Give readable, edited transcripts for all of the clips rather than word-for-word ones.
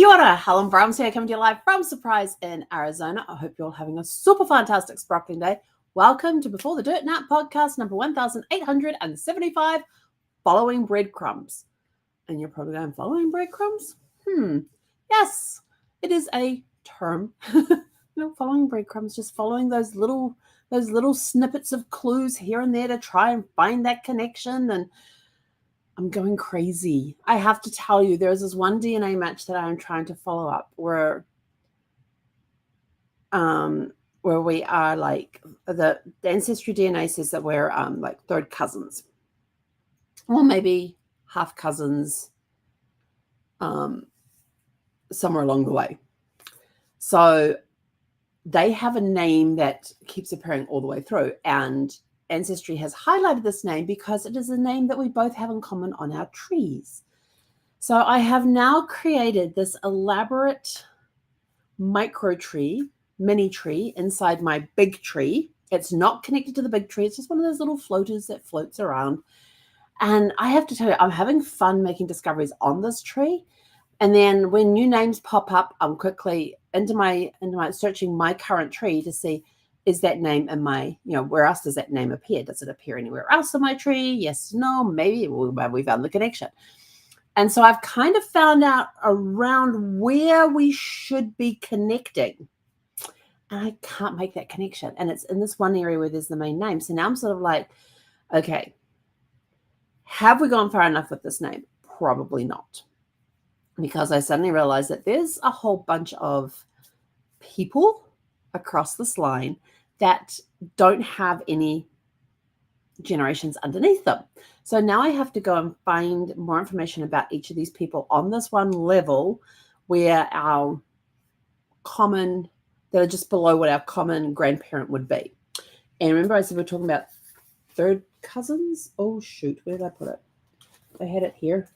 Kia ora, Helen Brahms here, coming to you live from Surprise in Arizona. I hope you're all having a super fantastic sparkling day. Welcome to Before the Dirt Nap podcast number 1875, Following Breadcrumbs. And you're probably going, following breadcrumbs? Yes, it is a term. Following breadcrumbs, just following those little snippets of clues here and there to try and find that connection. And I'm going crazy. I have to tell you, there's this one DNA match that I'm trying to follow up where we are like the ancestry DNA says that we're like third cousins, or maybe half cousins, somewhere along the way. So they have a name that keeps appearing all the way through, and Ancestry has highlighted this name because it is a name that we both have in common on our trees. So I have now created this elaborate micro tree, mini tree inside my big tree. It's not connected to the big tree. It's just one of those little floaters that floats around. And I have to tell you, I'm having fun making discoveries on this tree. And then when new names pop up, I'm quickly into my searching my current tree to see, is that name in my, where else does that name appear? Does it appear anywhere else in my tree? Yes, no, maybe. We found the connection. And so I've kind of found out around where we should be connecting. And I can't make that connection. And it's in this one area where there's the main name. So now I'm sort of like, okay, have we gone far enough with this name? Probably not. Because I suddenly realized that there's a whole bunch of people across this line that don't have any generations underneath them. So now I have to go and find more information about each of these people on this one level where our common, that are just below what our common grandparent would be. And remember I said we're talking about third cousins? Oh shoot, where did I put it? I had it here.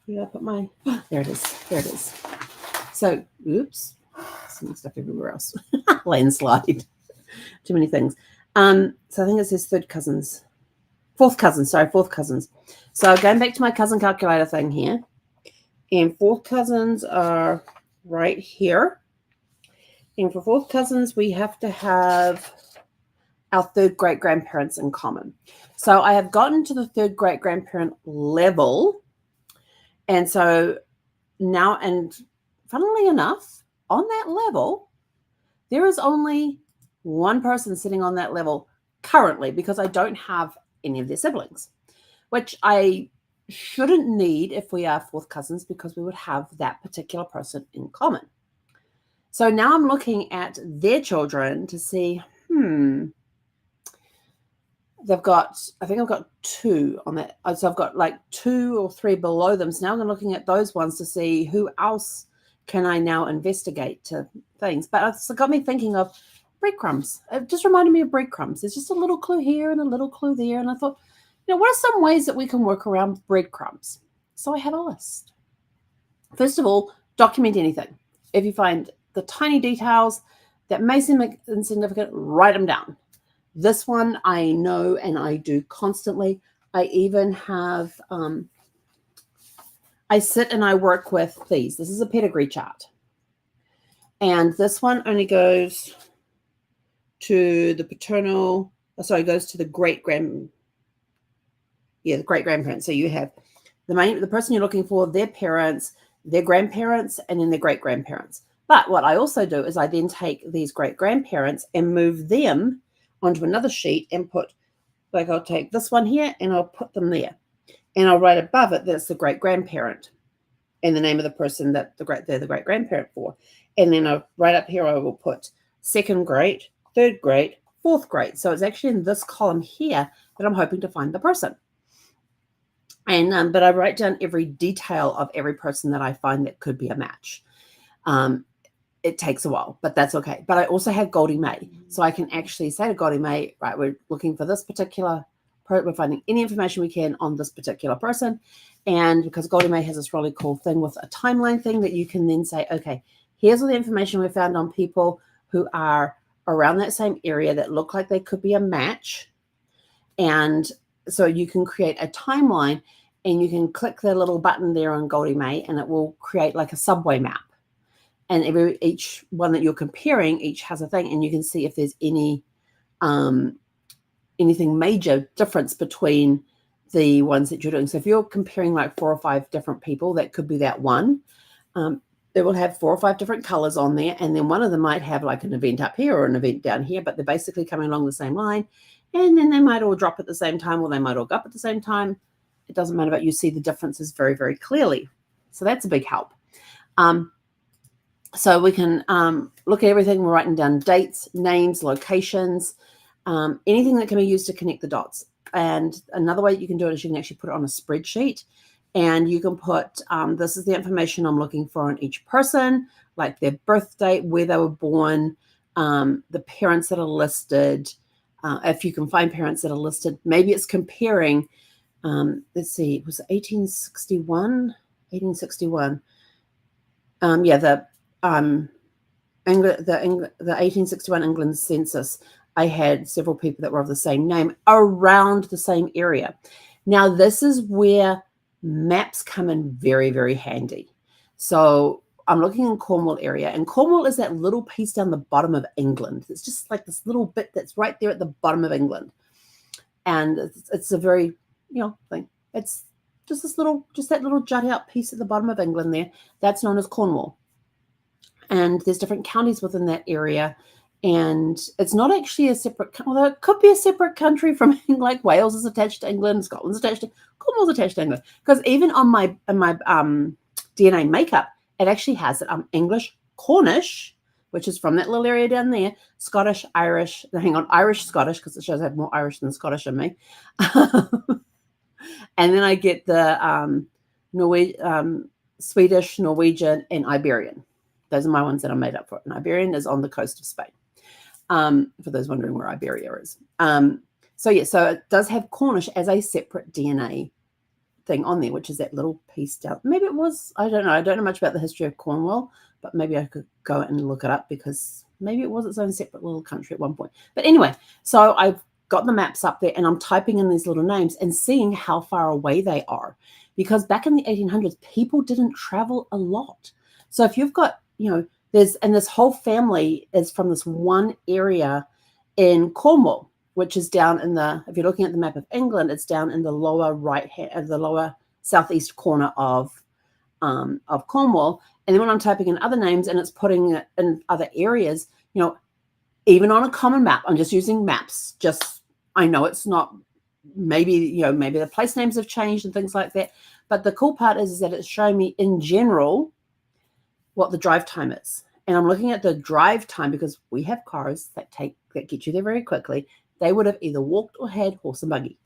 Where did I put my, there it is. So, oops, some stuff everywhere else. Landslide. Too many things. So I think it says fourth cousins. So going back to my cousin calculator thing here. And fourth cousins are right here. And for fourth cousins, we have to have our third great-grandparents in common. So I have gotten to the third great-grandparent level. And so now, and funnily enough, on that level, there is only one person sitting on that level currently because I don't have any of their siblings, which I shouldn't need if we are fourth cousins because we would have that particular person in common. So now I'm looking at their children to see, I think I've got two on that. So I've got like 2 or 3 below them. So now I'm looking at those ones to see who else can I now investigate to things. But it's got me thinking of breadcrumbs. It just reminded me of breadcrumbs. There's just a little clue here and a little clue there. And I thought, what are some ways that we can work around breadcrumbs? So I have a list. First of all, document anything. If you find the tiny details that may seem insignificant, write them down. This one I know and I do constantly. I even have, I sit and I work with these. This is a pedigree chart. And this one only goes to the goes to the great-grandparents. So you have the person you're looking for, their parents, their grandparents, and then their great-grandparents. But what I also do is I then take these great-grandparents and move them onto another sheet and put, like I'll take this one here and I'll put them there. And I'll write above it that's the great-grandparent and the name of the person that they're the great-grandparent for. And then right up here I will put second great, third great, fourth great. So it's actually in this column here that I'm hoping to find the person. And but I write down every detail of every person that I find that could be a match. It takes a while, but that's okay. But I also have Goldie May. So I can actually say to Goldie May, right, we're looking for this particular, we're finding any information we can on this particular person. And because Goldie May has this really cool thing with a timeline thing that you can then say, okay, here's all the information we found on people who are around that same area that look like they could be a match. And so you can create a timeline and you can click the little button there on Goldie May, and it will create like a subway map. And each one that you're comparing, each has a thing, and you can see if there's anything major difference between the ones that you're doing. So if you're comparing like 4 or 5 different people, that could be that one. It will have 4 or 5 different colors on there, and then one of them might have like an event up here or an event down here, but they're basically coming along the same line, and then they might all drop at the same time, or they might all go up at the same time. It doesn't matter, but you see the differences very, very clearly. So that's a big help. So we can look at everything. We're writing down dates, names, locations, anything that can be used to connect the dots. And another way you can do it is you can actually put it on a spreadsheet, and you can put, this is the information I'm looking for on each person, like their birth date, where they were born, the parents that are listed. If you can find parents that are listed, maybe it's comparing, let's see, it was 1861? 1861. Yeah, the 1861 England census, I had several people that were of the same name around the same area. Now, this is where maps come in very, very handy. So I'm looking in Cornwall area, and Cornwall is that little piece down the bottom of England. It's just like this little bit that's right there at the bottom of England. And it's a very, thing. It's just that little jut out piece at the bottom of England there. That's known as Cornwall. And there's different counties within that area. And it's not actually a separate, although it could be a separate country from, like Wales is attached to England, Scotland's attached to, Cornwall's attached to England. Because even on my DNA makeup, it actually has it. English, Cornish, which is from that little area down there, Scottish, Irish, Irish, Scottish, because it shows I have more Irish than Scottish in me. And then I get the Swedish, Norwegian, and Iberian. Those are my ones that I'm made up for. And Iberian is on the coast of Spain. For those wondering where Iberia is. So it does have Cornish as a separate DNA thing on there, which is that little piece down. Maybe it was, I don't know. I don't know much about the history of Cornwall, but maybe I could go and look it up, because maybe it was its own separate little country at one point. But anyway, so I've got the maps up there, and I'm typing in these little names and seeing how far away they are. Because back in the 1800s, people didn't travel a lot. So if you've got, this whole family is from this one area in Cornwall, which is down in if you're looking at the map of England, it's down in the lower the lower southeast corner of Cornwall. And then when I'm typing in other names and it's putting it in other areas, even on a common map, I'm just using maps. I know it's not, maybe the place names have changed and things like that. But the cool part is that it's showing me in general what the drive time is. And I'm looking at the drive time because we have cars that get you there very quickly. They would have either walked or had horse and buggy.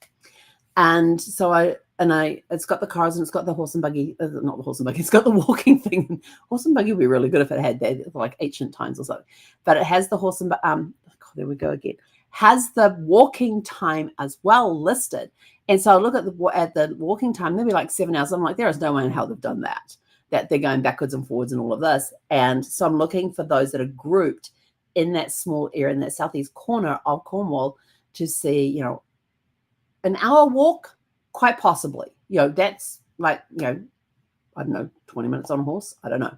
And so it's got the cars and it's got the horse and buggy, not the horse and buggy, it's got the walking thing. Horse and buggy would be really good if it had that, like ancient times or something. But it has the horse and there we go again. Has the walking time as well listed. And so I look at the walking time, maybe like 7 hours. I'm like, there is no way in hell they've done that they're going backwards and forwards and all of this. And so I'm looking for those that are grouped in that small area, in that southeast corner of Cornwall, to see, an hour walk, quite possibly. That's like, I don't know, 20 minutes on a horse. I don't know.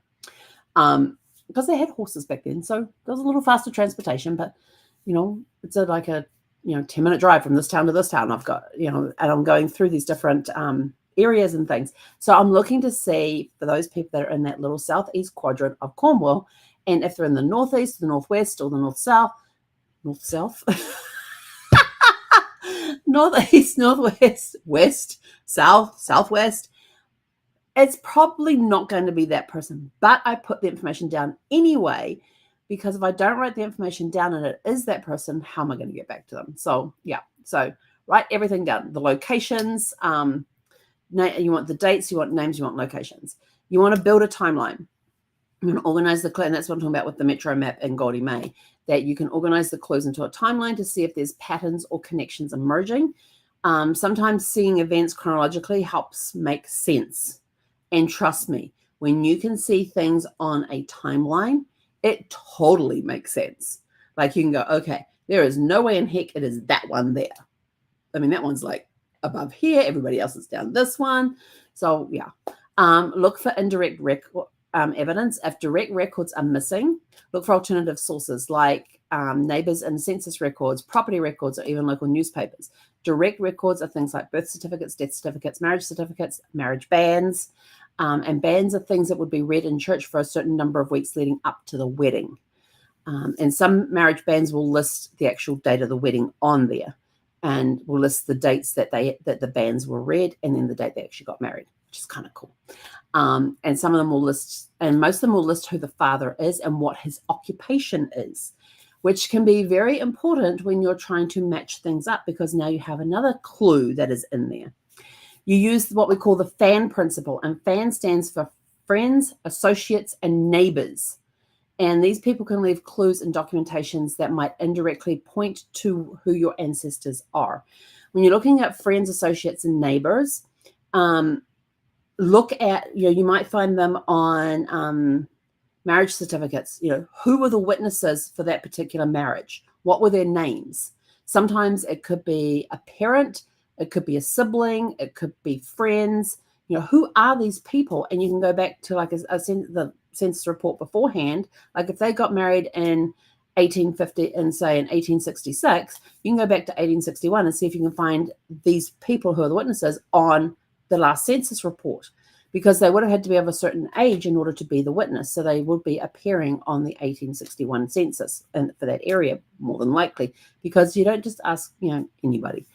Because they had horses back then. So there was a little faster transportation, but, it's like a 10-minute drive from this town to this town. I've got, and I'm going through these different areas and things. So I'm looking to see for those people that are in that little southeast quadrant of Cornwall, and if they're in the northeast, the northwest, or the north-south, northeast, northwest, west, south, southwest, it's probably not going to be that person. But I put the information down anyway, because if I don't write the information down and it is that person, how am I going to get back to them? So so write everything down. The locations, you want the dates, you want names, you want locations. You want to build a timeline. You want to organize the clues, and that's what I'm talking about with the Metro map and Goldie May, that you can organize the clues into a timeline to see if there's patterns or connections emerging. Sometimes seeing events chronologically helps make sense. And trust me, when you can see things on a timeline, it totally makes sense. Like you can go, okay, there is no way in heck it is that one there. I mean, that one's like above here. Everybody else is down this one. So yeah. Look for indirect evidence. If direct records are missing, look for alternative sources like neighbors and census records, property records, or even local newspapers. Direct records are things like birth certificates, death certificates, marriage bans, and bans are things that would be read in church for a certain number of weeks leading up to the wedding. And some marriage bans will list the actual date of the wedding on there, and will list the dates that the bans were read, and then the date they actually got married, which is kind of cool. And some of them will list, and most of them will list who the father is and what his occupation is, which can be very important when you're trying to match things up, because now you have another clue that is in there. You use what we call the FAN principle, and FAN stands for friends, associates, and neighbors. And these people can leave clues and documentations that might indirectly point to who your ancestors are. When you're looking at friends, associates, and neighbors, look at, you might find them on marriage certificates. Who were the witnesses for that particular marriage? What were their names? Sometimes it could be a parent, it could be a sibling, it could be friends. Who are these people? And you can go back to the census report beforehand. Like if they got married in 1850 and say in 1866, you can go back to 1861 and see if you can find these people who are the witnesses on the last census report, because they would have had to be of a certain age in order to be the witness. So they would be appearing on the 1861 census and for that area, more than likely, because you don't just ask, anybody.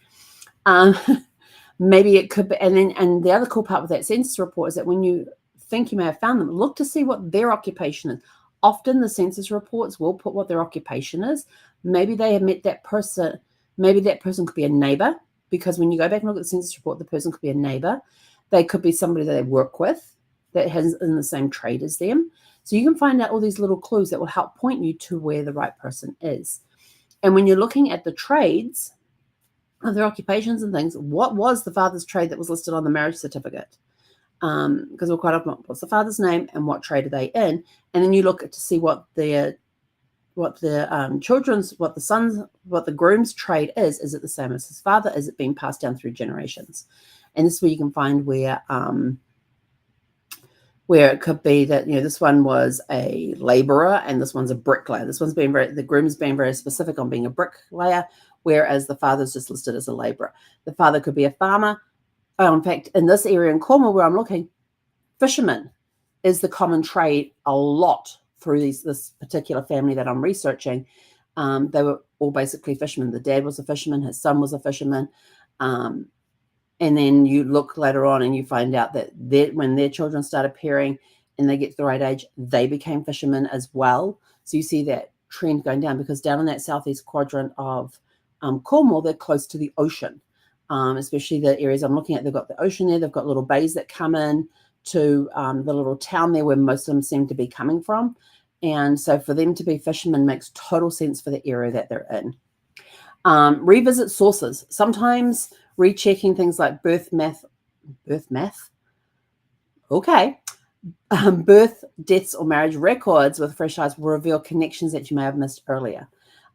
Maybe it could be, and the other cool part with that census report is that when you think you may have found them, look to see what their occupation is. Often the census reports will put what their occupation is. Maybe they have met that person. Maybe that person could be a neighbor, because when you go back and look at the census report, the person could be a neighbor. They could be somebody that they work with that has in the same trade as them. So you can find out all these little clues that will help point you to where the right person is. And when you're looking at the trades of their occupations and things, what was the father's trade that was listed on the marriage certificate? Because we're quite often, what's the father's name and what trade are they in? And then you look to see what the groom's trade is. Is it the same as his father? Is it being passed down through generations? And this is where you can find where it could be that, this one was a laborer and this one's a bricklayer. This one's the groom's being very specific on being a bricklayer, whereas the father's just listed as a laborer. The father could be a farmer. In fact, in this area in Cornwall where I'm looking, fisherman is the common trade a lot through this particular family that I'm researching. They were all basically fishermen. The dad was a fisherman, his son was a fisherman. And then you look later on and you find out that when their children start appearing and they get to the right age, they became fishermen as well. So you see that trend going down, because down in that southeast quadrant of Cornwall, they're close to the ocean. Especially the areas I'm looking at, they've got the ocean there. They've got little bays that come in to the little town there where most of them seem to be coming from. And so for them to be fishermen makes total sense for the area that they're in. Revisit sources. Sometimes rechecking things like birth, deaths, or marriage records with fresh eyes will reveal connections that you may have missed earlier.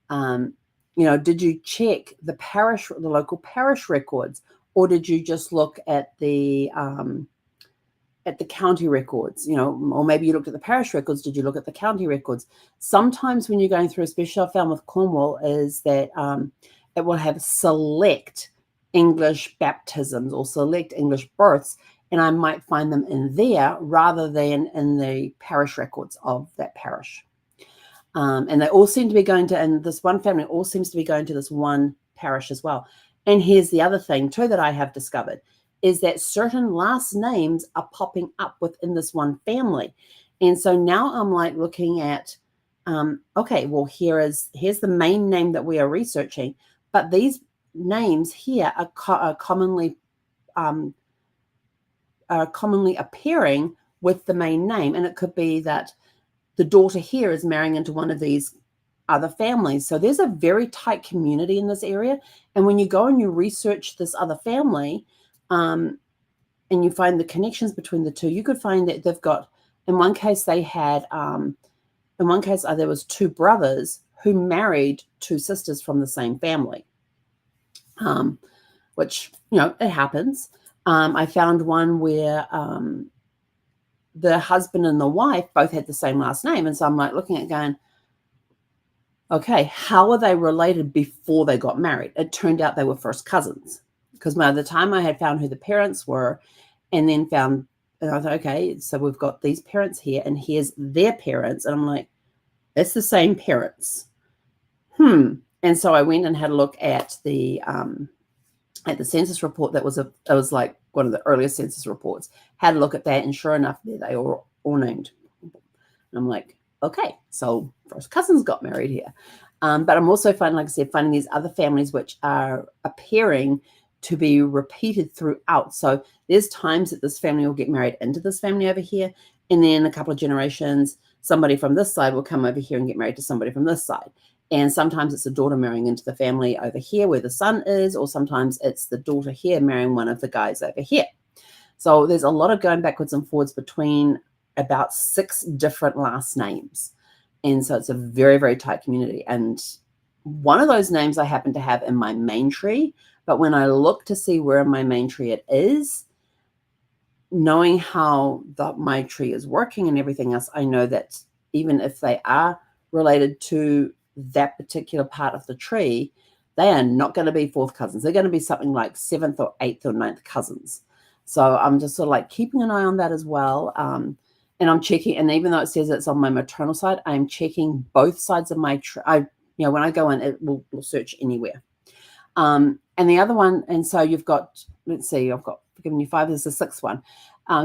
Did you check the local parish records, or did you just look at the county records? Or maybe you looked at the parish records. Did you look at the county records? Sometimes when you're going through, especially I found with Cornwall, is that it will have select English baptisms or select English births, and I might find them in there rather than in the parish records of that parish. And they all seem to be going to, and this one family all seems to be going to this one parish as well. And here's the other thing too that I have discovered, is that certain last names are popping up within this one family. And so now I'm like looking at, okay, well, here's the main name that we are researching, but these names here are commonly appearing with the main name. And it could be that the daughter here is marrying into one of these other families. So there's a very tight community in this area. And when you go and you research this other family, and you find the connections between the two, you could find that they've got, in one case they had, there was two brothers who married two sisters from the same family. which, it happens. I found one where the husband and the wife both had the same last name. And so I'm like looking at going, okay, how are they related before they got married? It turned out they were first cousins, because by the time I had found who the parents were and then found, and I thought, okay, so we've got these parents here and here's their parents. And I'm like, it's the same parents. And so I went and had a look at the census report. That was like one of the earliest census reports. Had a look at that, and sure enough, there they all named. And I'm like, okay, so first cousins got married here. But I'm also finding, like I said, finding these other families which are appearing to be repeated throughout. So there's times that this family will get married into this family over here, and then a couple of generations, somebody from this side will come over here and get married to somebody from this side. And sometimes it's a daughter marrying into the family over here where the son is, or sometimes it's the daughter here marrying one of the guys over here. So there's a lot of going backwards and forwards between about 6 different last names. And so it's a very, very tight community. And one of those names I happen to have in my main tree, but when I look to see where in my main tree it is, knowing how my tree is working and everything else, I know that even if they are related to that particular part of the tree, they are not going to be 4th cousins. They're going to be something like 7th or 8th or 9th cousins. So I'm just sort of like keeping an eye on that as well. And I'm checking, and even though it says it's on my maternal side, I'm checking both sides of my tree. When I go in, it will search anywhere. And the other one, and so you've got, let's see, I've given you 5, there's the 6th one.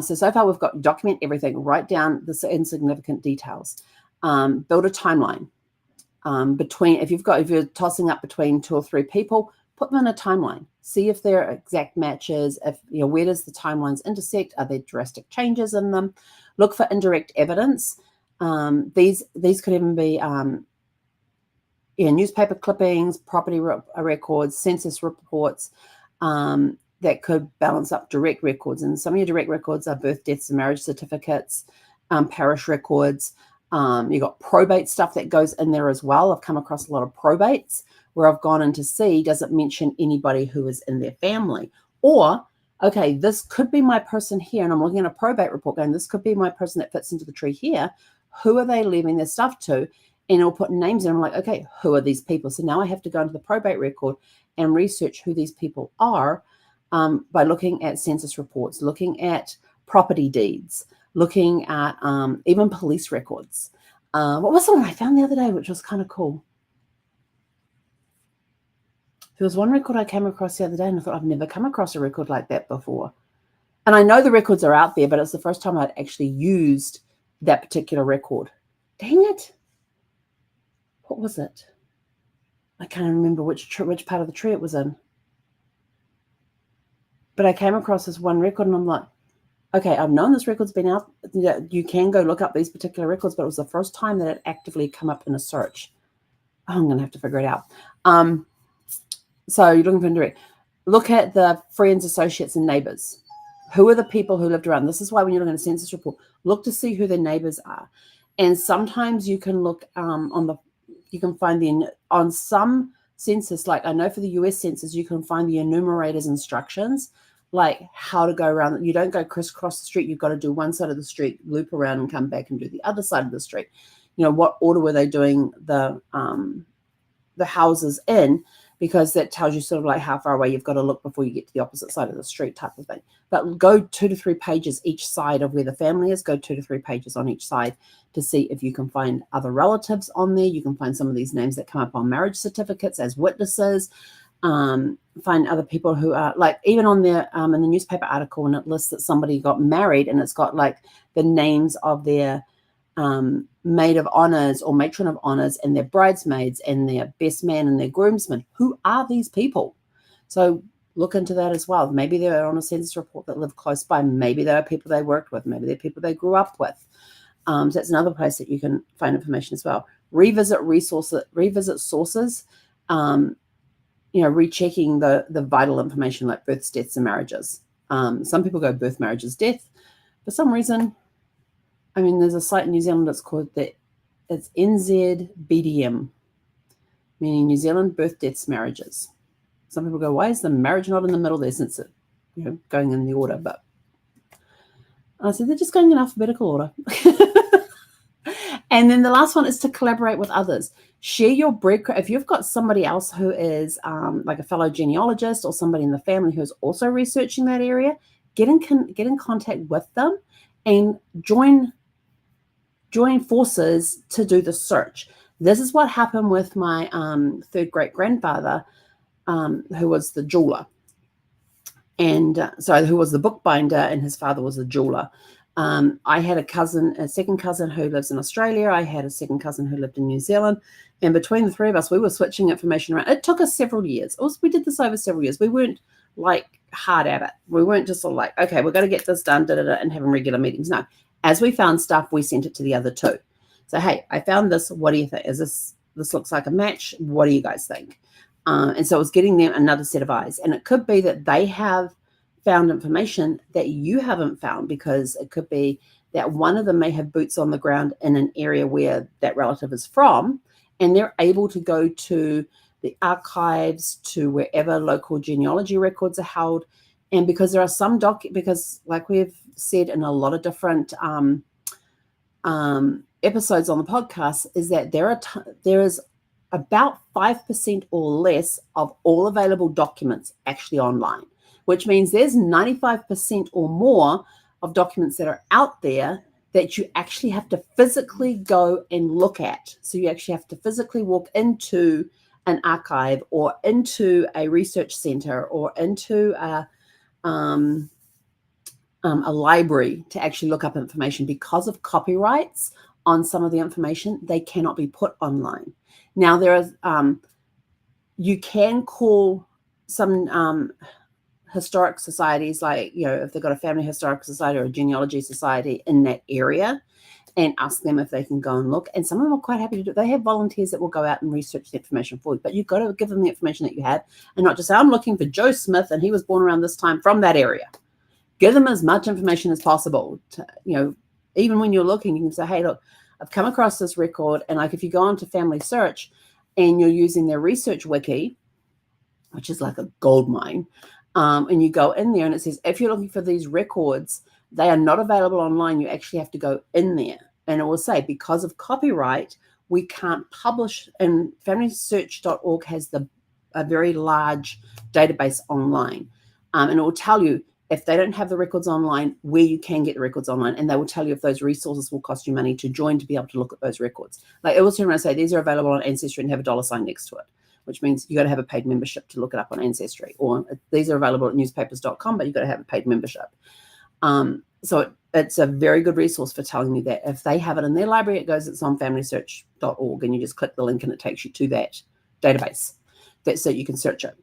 So far we've got document everything, write down the insignificant details, build a timeline. If you're tossing up between 2 or 3 people, put them in a timeline. See if they're exact matches. If where does the timelines intersect? Are there drastic changes in them? Look for indirect evidence. These could even be newspaper clippings, property records, census reports that could balance up direct records. And some of your direct records are birth, deaths, and marriage certificates, parish records. You've got probate stuff that goes in there as well. I've come across a lot of probates where I've gone in to see, does it mention anybody who is in their family? Or, okay, this could be my person here, and I'm looking at a probate report going, this could be my person that fits into the tree here. Who are they leaving their stuff to? And it'll put names in. I'm like, okay, who are these people? So now I have to go into the probate record and research who these people are by looking at census reports, looking at property deeds, looking at even police records. What was the one I found the other day, which was kind of cool? There was one record I came across the other day, and I thought, I've never come across a record like that before. And I know the records are out there, but it's the first time I'd actually used that particular record. Dang it. What was it? I can't remember which part of the tree it was in. But I came across this one record, and I'm like, okay, I've known this record's been out. You can go look up these particular records, but it was the first time that it actively come up in a search. Oh, I'm going to have to figure it out. So you're looking for indirect. Look at the friends, associates, and neighbors. Who are the people who lived around? This is why when you're looking at a census report, look to see who their neighbors are. And sometimes you can look you can find on some census, like I know for the US census, you can find the enumerator's instructions, like how to go around. You don't go crisscross the street. You've got to do one side of the street, loop around and come back and do the other side of the street. What order were they doing the houses in? Because that tells you sort of like how far away you've got to look before you get to the opposite side of the street type of thing. But go 2 to 3 pages each side of where the family is. Go 2 to 3 pages on each side to see if you can find other relatives on there. You can find some of these names that come up on marriage certificates as witnesses. Find other people who are like even on there in the newspaper article, and it lists that somebody got married, and it's got like the names of their maid of honors or matron of honors and their bridesmaids and their best man and their groomsmen. Who are these people? So look into that as well. Maybe they're on a census report that live close by. Maybe they are people they worked with. Maybe they're people they grew up with. So that's another place that you can find information as well. Revisit sources. Rechecking the vital information like births, deaths, and marriages. Some people go birth, marriages, death. For some reason, there's a site in New Zealand that's called it's NZBDM, meaning New Zealand birth, deaths, marriages. some people go, why is the marriage not in the middle there, since it, going in the order? But I said, they're just going in alphabetical order. And then the last one is to collaborate with others. Share your breadcrumbs. If you've got somebody else who is like a fellow genealogist or somebody in the family who is also researching that area, get in contact with them and join forces to do the search. This is what happened with my third great grandfather, who was the jeweler, and who was the bookbinder, and his father was the jeweler. I had a second cousin who lives in Australia. I had a second cousin who lived in New Zealand. And between the three of us, we were switching information around. It took us several years. We did this over several years. We weren't like hard at it. We weren't just sort of like, okay, we're going to get this done, and having regular meetings. No, as we found stuff, we sent it to the other two. So, hey, I found this. What do you think? This looks like a match. What do you guys think? And so it was getting them another set of eyes. And it could be that they have found information that you haven't found, because it could be that one of them may have boots on the ground in an area where that relative is from, and they're able to go to the archives, to wherever local genealogy records are held. And because there are some because like we've said in a lot of different episodes on the podcast, is that there is about 5% or less of all available documents actually online, which means there's 95% or more of documents that are out there that you actually have to physically go and look at. So you actually have to physically walk into an archive or into a research center or into a library to actually look up information. Because of copyrights on some of the information, they cannot be put online. Now, there is you can call some historic societies, like, if they've got a family historic society or a genealogy society in that area, and ask them if they can go and look. And some of them are quite happy to do it. They have volunteers that will go out and research the information for you, but you've got to give them the information that you have, and not just say, I'm looking for Joe Smith and he was born around this time from that area. Give them as much information as possible. Even when you're looking, you can say, hey, look, I've come across this record. And like, if you go onto Family Search and you're using their research wiki, which is like a gold mine, and you go in there and it says, if you're looking for these records, they are not available online. You actually have to go in there. And it will say, because of copyright, we can't publish. And FamilySearch.org has a very large database online. And it will tell you, if they don't have the records online, where you can get the records online. And they will tell you if those resources will cost you money to join to be able to look at those records. Like, it will turn around and say, these are available on Ancestry, and have a $sign next to it, which means you got to have a paid membership to look it up on Ancestry. Or these are available at newspapers.com, but you've got to have a paid membership. So it's a very good resource for telling you that if they have it in their library, it's on FamilySearch.org, and you just click the link and it takes you to that database so you can search it.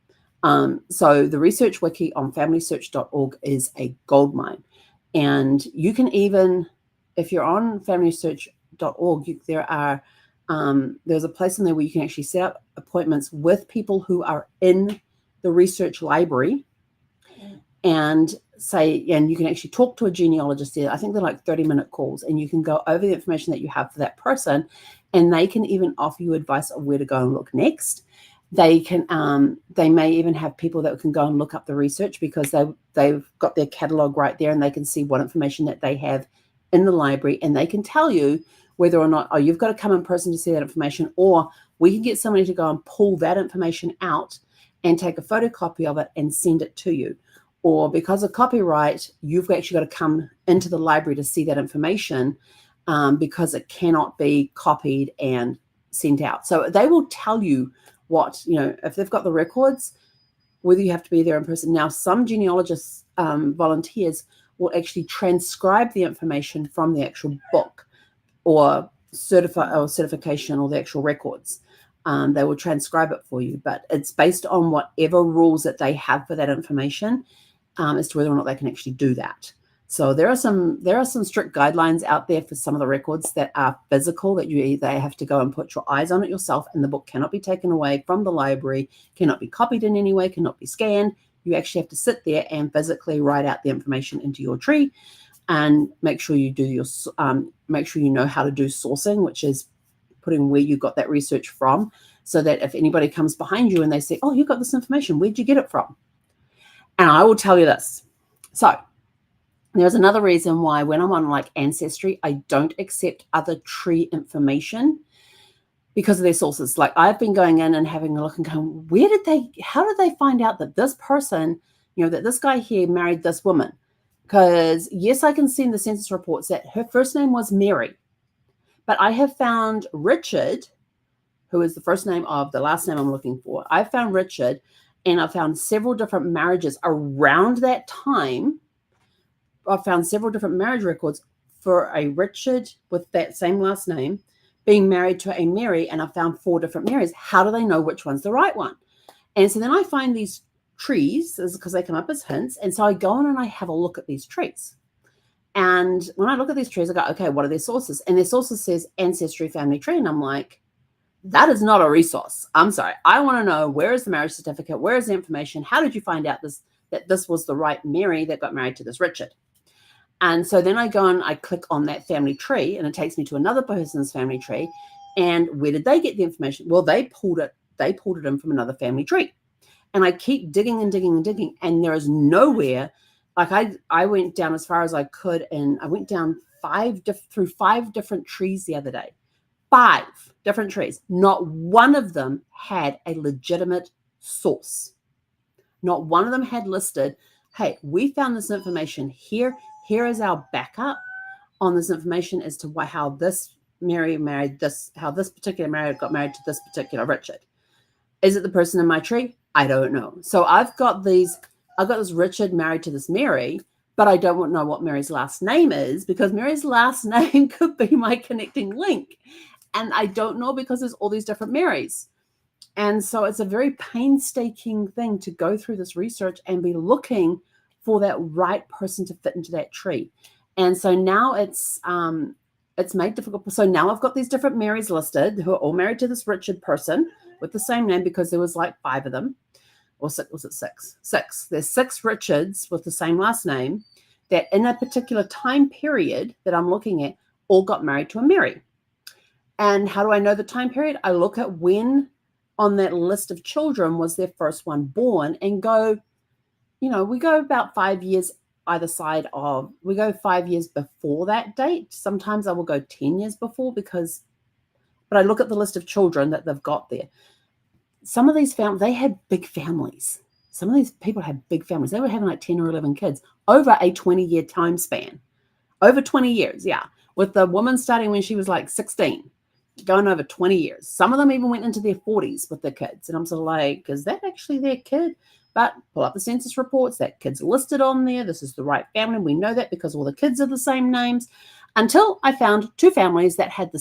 So the research wiki on FamilySearch.org is a goldmine. And you can even, if you're on FamilySearch.org, there's a place in there where you can actually set up appointments with people who are in the research library, and you can actually talk to a genealogist there. I think they're like 30-minute calls, and you can go over the information that you have for that person, and they can even offer you advice on where to go and look next. They may even have people that can go and look up the research, because they've got their catalog right there, and they can see what information that they have in the library, and they can tell you whether or not, you've got to come in person to see that information, or we can get somebody to go and pull that information out and take a photocopy of it and send it to you. Or because of copyright, you've actually got to come into the library to see that information, because it cannot be copied and sent out. So they will tell you what, if they've got the records, whether you have to be there in person. Now, some genealogists, volunteers, will actually transcribe the information from the actual book or certification or the actual records. They will transcribe it for you, but it's based on whatever rules that they have for that information, as to whether or not they can actually do that. So there are some strict guidelines out there for some of the records that are physical, that you either have to go and put your eyes on it yourself, and the book cannot be taken away from the library, cannot be copied in any way, cannot be scanned. You actually have to sit there and physically write out the information into your tree, and make sure you do make sure you know how to do sourcing, which is putting where you got that research from, so that if anybody comes behind you and they say, oh, you got this information, where'd you get it from? And I will tell you this. So there's another reason why when I'm on like Ancestry, I don't accept other tree information because of their sources. Like I've been going in and having a look and going, how did they find out that this person, that this guy here married this woman? Because yes, I can see in the census reports that her first name was Mary, but I have found Richard, who is the first name of the last name I'm looking for. I found Richard, and I found several different marriages around that time. I found several different marriage records for a Richard with that same last name being married to a Mary, and I found 4 different Marys. How do they know which one's the right one? And so then I find these trees because they come up as hints. And so I go in and I have a look at these trees. And when I look at these trees, I go, okay, what are their sources? And their sources says Ancestry Family Tree. And I'm like, that is not a resource. I'm sorry. I want to know, where is the marriage certificate? Where is the information? How did you find out that this was the right Mary that got married to this Richard? And so then I go and I click on that family tree, and it takes me to another person's family tree. And where did they get the information? Well, they pulled it in from another family tree. And I keep digging and digging and digging, and there is nowhere. Like I went down as far as I could, and I went down through 5 different trees the other day. 5 different trees. Not one of them had a legitimate source. Not one of them had listed, hey, we found this information here. Here is our backup on this information as to how this Mary married this, how this particular Mary got married to this particular Richard. Is it the person in my tree? I don't know. So I've got this Richard married to this Mary, but I don't know what Mary's last name is, because Mary's last name could be my connecting link. And I don't know, because there's all these different Marys. And so it's a very painstaking thing to go through this research and be looking for that right person to fit into that tree. And so now it's made difficult. So now I've got these different Marys listed who are all married to this Richard person with the same name, because there was like 5 of them. Or was it 6? 6. There's 6 Richards with the same last name that in a particular time period that I'm looking at all got married to a Mary. And how do I know the time period? I look at when on that list of children was their first one born, and go, we go about 5 years either side of, we go 5 years before that date. Sometimes I will go 10 years before, but I look at the list of children that they've got there. Some of these they had big families. Some of these people had big families. They were having like 10 or 11 kids over a 20-year time span. Over 20 years, yeah. With the woman starting when she was like 16, going over 20 years. Some of them even went into their 40s with their kids. And I'm sort of like, is that actually their kid? But pull up the census reports, that kid's listed on there. This is the right family. We know that because all the kids are the same names. Until I found 2 families that had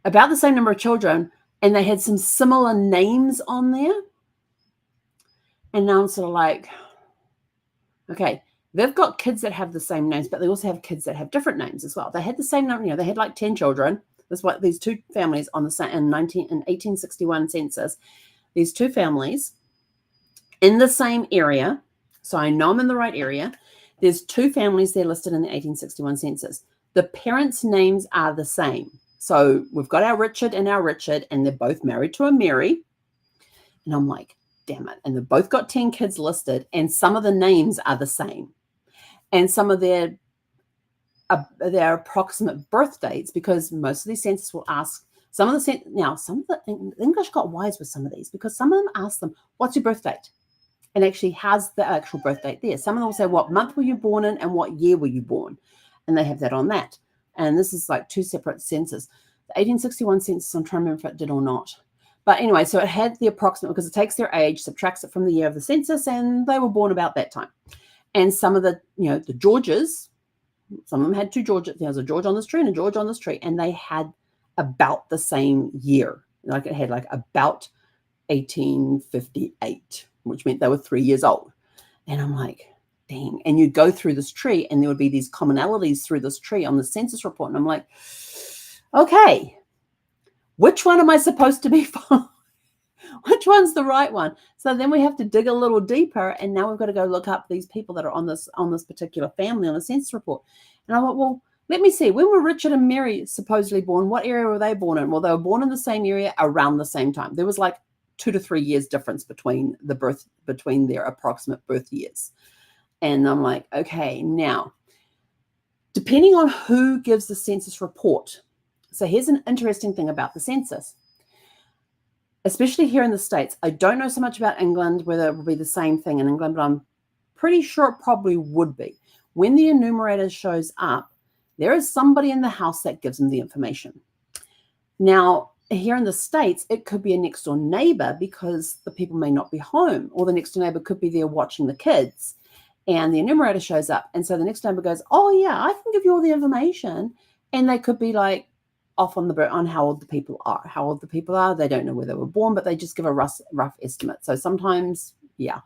about the same number of children, and they had some similar names on there. And now I'm sort of like, okay, they've got kids that have the same names, but they also have kids that have different names as well. They had the same number, they had like 10 children. That's what these 2 families on the in 1861 census. These 2 families in the same area. So I know I'm in the right area. There's 2 families there listed in the 1861 census. The parents' names are the same. So we've got our Richard, and they're both married to a Mary. And I'm like, damn it. And they've both got 10 kids listed, and some of the names are the same. And some of their approximate birth dates, because most of these census will ask, some of the English got wise with some of these, because some of them ask them, what's your birth date? And actually has the actual birth date there. Some of them will say, what month were you born in and what year were you born? And they have that on that. And this is like 2 separate census. The 1861 census, I'm trying to remember if it did or not. But anyway, so it had the approximate, because it takes their age, subtracts it from the year of the census, and they were born about that time. And some of the, the Georges, some of them had 2 Georges. There was a George on this tree and a George on this tree, and they had about the same year. Like it had like about 1858, which meant they were 3 years old. And I'm like, dang. And you'd go through this tree, and there would be these commonalities through this tree on the census report. And I'm like, okay, which one am I supposed to be following? Which one's the right one? So then we have to dig a little deeper, and now we've got to go look up these people that are on this particular family on the census report. And I thought, well, Let me see. When were Richard and Mary supposedly born? What area were they born in? Well, they were born in the same area around the same time. There was like 2 to 3 years difference between their approximate birth years. And I'm like, okay, now, depending on who gives the census report. So here's an interesting thing about the census, especially here in the States. I don't know so much about England, whether it will be the same thing in England, but I'm pretty sure it probably would be. When the enumerator shows up, there is somebody in the house that gives them the information. Now, here in the States, it could be a next door neighbor because the people may not be home, or the next door neighbor could be there watching the kids, and the enumerator shows up. And so the next neighbor goes, oh yeah, I can give you all the information. And they could be like off on how old the people are. They don't know where they were born, but they just give a rough estimate. So sometimes, yeah.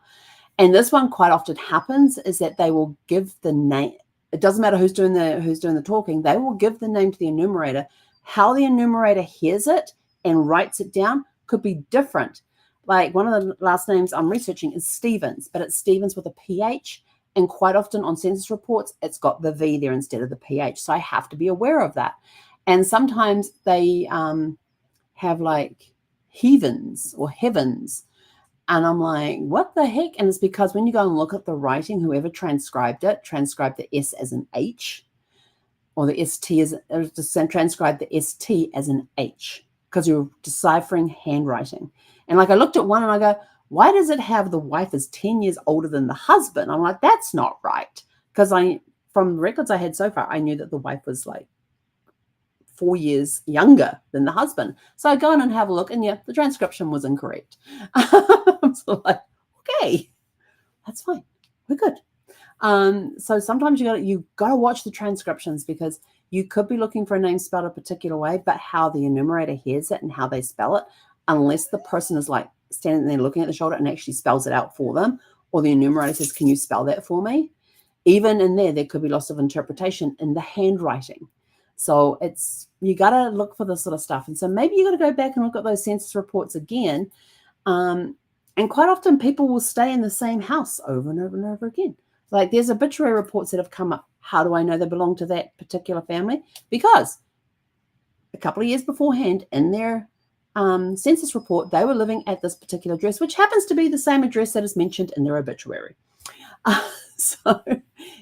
And this one quite often happens is that they will give the name. It doesn't matter who's doing the talking. They will give the name to the enumerator. How the enumerator hears it and writes it down could be different. Like one of the last names I'm researching is Stevens, but it's Stevens with a PH. And quite often on census reports, it's got the V there instead of the PH. So I have to be aware of that. And sometimes they have like heathens or heavens. And I'm like, what the heck? And it's because when you go and look at the writing, whoever transcribed the S as an H, or the ST transcribed the ST as an H, because you're deciphering handwriting. And like I looked at one and I go, why does it have the wife is 10 years older than the husband? I'm like, that's not right. Because from the records I had so far, I knew that the wife was like 4 years younger than the husband. So I go in and have a look, and yeah, the transcription was incorrect. I'm sort of like, okay, that's fine. We're good. So sometimes you got to watch the transcriptions, because you could be looking for a name spelled a particular way, but how the enumerator hears it and how they spell it, unless the person is like standing there looking at the shoulder and actually spells it out for them, or the enumerator says, can you spell that for me? Even in there could be loss of interpretation in the handwriting. So you got to look for this sort of stuff. And so maybe you got to go back and look at those census reports again. And quite often people will stay in the same house over and over and over again. Like there's obituary reports that have come up. How do I know they belong to that particular family? Because a couple of years beforehand in their census report, they were living at this particular address, which happens to be the same address that is mentioned in their obituary. So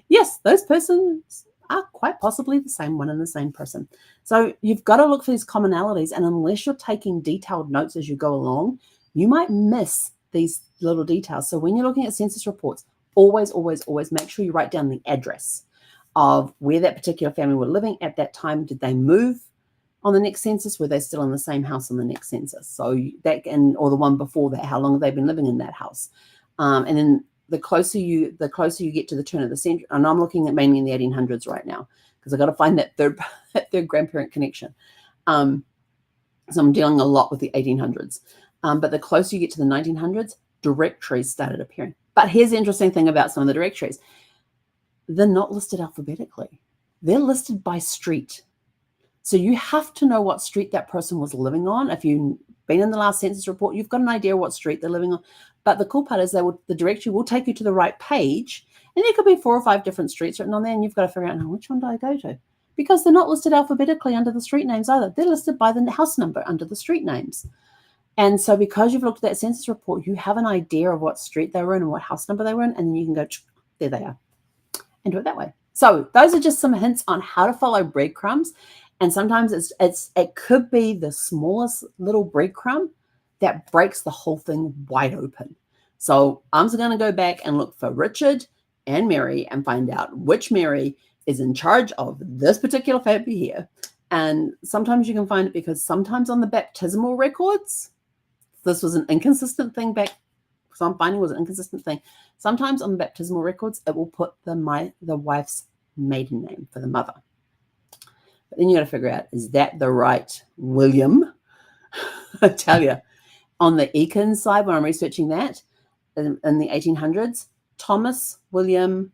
yes, those persons are quite possibly the same one and the same person. So you've got to look for these commonalities. And unless you're taking detailed notes as you go along, you might miss these little details. So when you're looking at census reports, always, always, always make sure you write down the address of where that particular family were living at that time. Did they move on the next census? Were they still in the same house on the next census? So that, or the one before that, how long have they been living in that house? And then the closer you get to the turn of the century, and I'm looking at mainly in the 1800s right now, because I've got to find that third grandparent connection. So I'm dealing a lot with the 1800s. But the closer you get to the 1900s, directories started appearing. But here's the interesting thing about some of the directories. They're not listed alphabetically. They're listed by street. So you have to know what street that person was living on. If you've been in the last census report, you've got an idea what street they're living on. But the cool part is the directory will take you to the right page, and there could be 4 or 5 different streets written on there, and you've got to figure out, now, which one do I go to? Because they're not listed alphabetically under the street names either. They're listed by the house number under the street names. And so because you've looked at that census report, you have an idea of what street they were in and what house number they were in, and then you can go, there they are, and do it that way. So those are just some hints on how to follow breadcrumbs. And sometimes it could be the smallest little breadcrumb that breaks the whole thing wide open. So I'm just going to go back and look for Richard and Mary and find out which Mary is in charge of this particular family here. And sometimes you can find it because sometimes on the baptismal records, this was an inconsistent thing back. So I'm finding it was an inconsistent thing. Sometimes on the baptismal records, it will put the wife's maiden name for the mother. But then you got to figure out, is that the right William? I tell you, on the Eakins side, when I'm researching that in the 1800s, Thomas, William,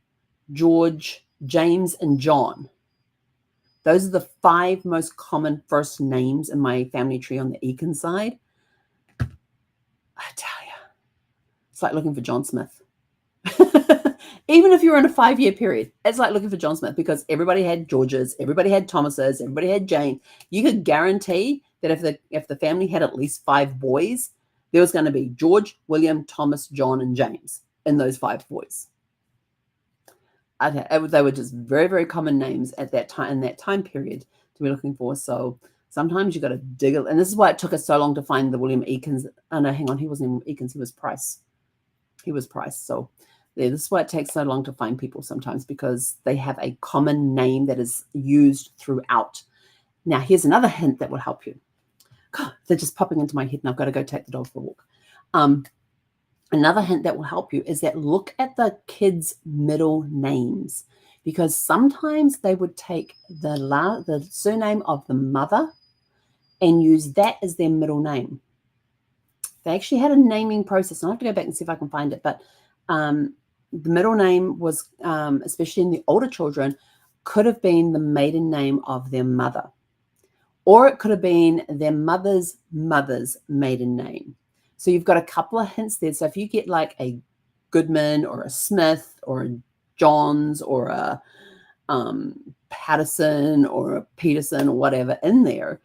George, James, and John. Those are the 5 most common first names in my family tree on the Eakins side. I tell you, it's like looking for John Smith. Even if you're in a 5-year period, it's like looking for John Smith because everybody had Georges, everybody had Thomases, everybody had Jane. You could guarantee that if the family had at least 5 boys, there was going to be George, William, Thomas, John, and James in those 5 boys. They were just very, very common names at that time, in that time period, to be looking for. So sometimes you got to dig it. And this is why it took us so long to find the William Eakins. Oh, no, hang on. He wasn't even Eakins. He was Price. So yeah, this is why it takes so long to find people sometimes, because they have a common name that is used throughout. Now, here's another hint that will help you. God, they're just popping into my head, and I've got to go take the dog for a walk. Another hint that will help you is that look at the kids' middle names, because sometimes they would take the surname of the mother and use that as their middle name. They actually had a naming process. I'll have to go back and see if I can find it. But the middle name was, especially in the older children, could have been the maiden name of their mother. Or it could have been their mother's maiden name. So you've got a couple of hints there. So if you get like a Goodman or a Smith or a Johns or a Patterson or a Peterson or whatever in there,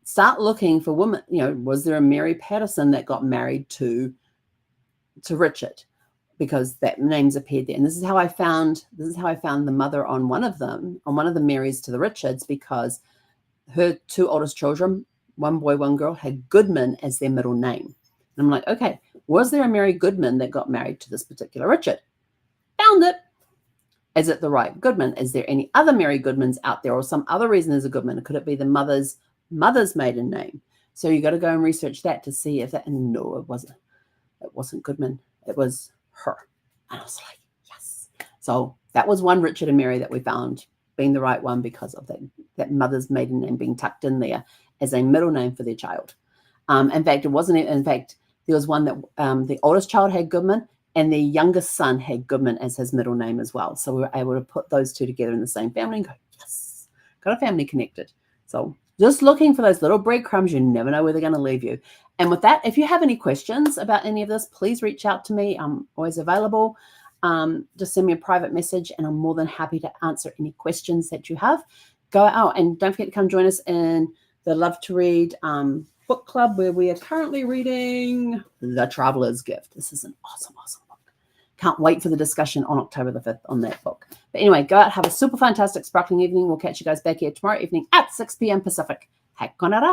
start looking for women. Was there a Mary Patterson that got married to Richard? Because that name's appeared there. And this is how I found the mother on one of the Marys to the Richards, because her 2 oldest children, one boy, one girl, had Goodman as their middle name. And I'm like, okay, was there a Mary Goodman that got married to this particular Richard? Found it. Is it the right Goodman? Is there any other Mary Goodmans out there, or some other reason there's a Goodman? Could it be the mother's maiden name? So you got to go and research that to see if that. And no, it wasn't. It wasn't Goodman. It was her. And I was like, yes. So that was one Richard and Mary that we found being the right one, because of that mother's maiden name being tucked in there as a middle name for their child. In fact, it wasn't. In fact, there was one that the oldest child had Goodman, and their youngest son had Goodman as his middle name as well. So we were able to put those 2 together in the same family and go, yes, got a family connected. So just looking for those little breadcrumbs. You never know where they're going to leave you. And with that, if you have any questions about any of this, please reach out to me. I'm always available. Just send me a private message, and I'm more than happy to answer any questions that you have. Go out and don't forget to come join us in the Love to Read book club, where we are currently reading The Traveler's Gift. This is an awesome, awesome book. Can't wait for the discussion on October the 5th on that book. But anyway, go out, have a super fantastic sparkling evening. We'll catch you guys back here tomorrow evening at 6 p.m. Pacific. Hakonara.